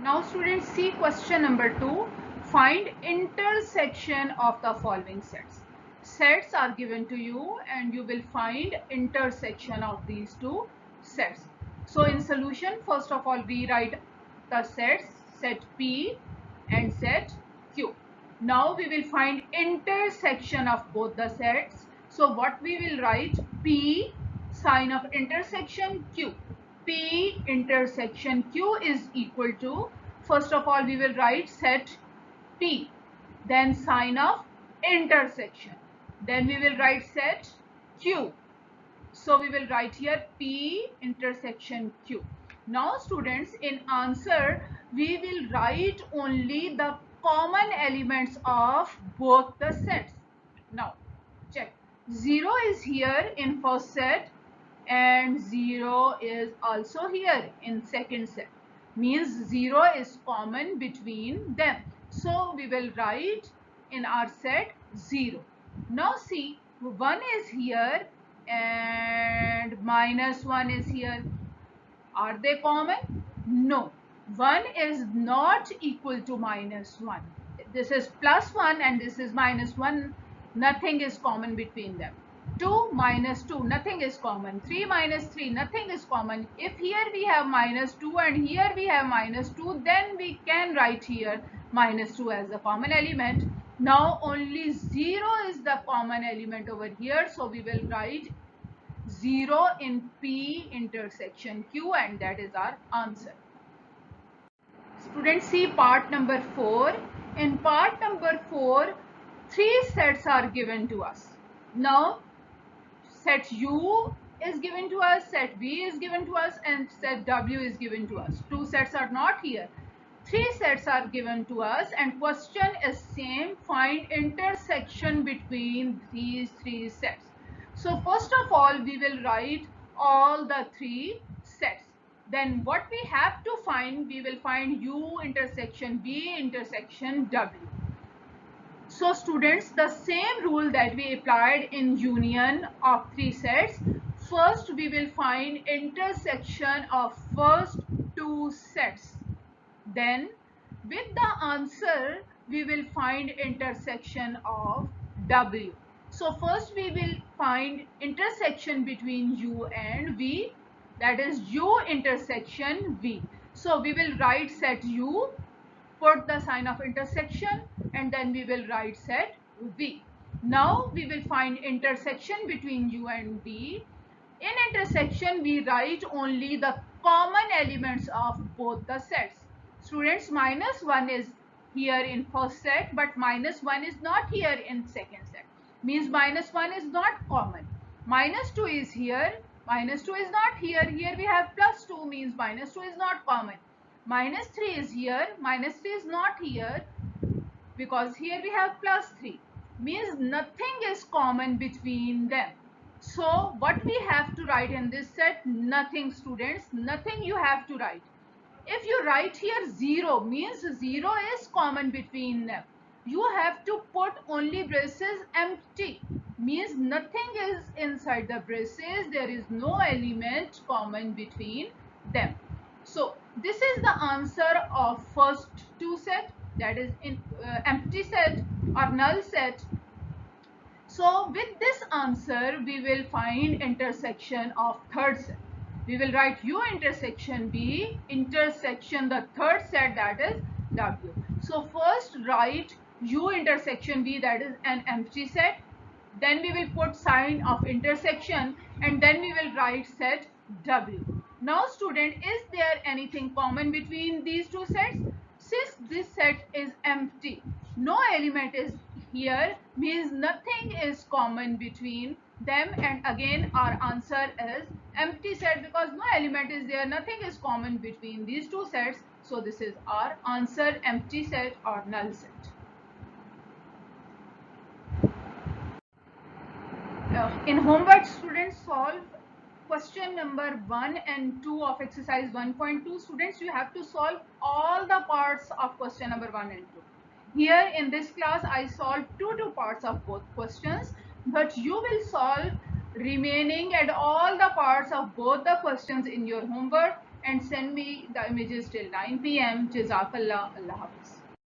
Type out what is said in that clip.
Now students, see question number 2. Find intersection of the following sets. Sets are given to you and you will find intersection of these two sets. So in solution, first of all we write the sets, set P and set Q. Now we will find intersection of both the sets. So what we will write, P sign of intersection Q. P intersection Q is equal to, first of all we will write set P, then sign of intersection, then we will write set Q. So we will write here P intersection Q. Now students, in answer we will write only the common elements of both the sets. Now check, 0 is here in first set and 0 is also here in second set, means 0 is common between them. So we will write in our set 0. Now see, 1 is here and -1 is here. Are they common? No. 1 is not equal to -1. This is +1 and this is -1. Nothing is common between them. 2 minus 2, nothing is common. 3 minus 3, nothing is common. If here we have -2 and here we have -2, then we can write here -2 as a common element. Now only 0 is the common element over here, so we will write 0 in P intersection Q, and that is our answer. Students, see part number 4. In part number 4, 3 sets are given to us. Now set U is given to us, set V is given to us, and set W is given to us. 2 sets are not here. 3 sets are given to us, and question is same, find intersection between these 3 sets. So first of all we will write all the 3 sets. Then what we have to find, we will find U intersection V intersection W. So students, the same rule that we applied in union of 3 sets, first we will find intersection of first 2 sets. Then with the answer we will find intersection of W. So first we will find intersection between U and V, that is U intersection V. So we will write set U, put the sign of intersection, and then we will write set V. Now we will find intersection between U and V. In intersection we write only the common elements of both the sets. Students, -1 is here in first set, but -1 is not here in second set, means -1 is not common. -2 is here, -2 is not here. Here we have +2, means -2 is not common. -3 is here, -3 is not here because here we have +3, means nothing is common between them. So what we have to write in this set? Nothing, students, nothing you have to write. If you write here 0, means 0 is common between them. You have to put only braces empty, means nothing is inside the braces. There is no element common between them. So this is the answer of first 2 set, that is in empty set or null set. So with this answer we will find intersection of third set. We will write U intersection V intersection the third set, that is W. So first write U intersection V, that is an empty set. Then we will put sign of intersection and then we will write set W. Now student, is there anything common between these 2 sets? Since this set is empty, no element is here, means nothing is common between them, and again our answer is empty set because no element is there, nothing is common between these 2 sets. So this is our answer, empty set or null set. In homework, students solve question number 1 and 2 of exercise 1.2. Students, you have to solve all the parts of question number 1 and 2. Here in this class I solved two parts of both questions, but you will solve remaining and all the parts of both the questions in your homework. and send me the images till 9 p.m. Jazakallah. Allah Hafiz.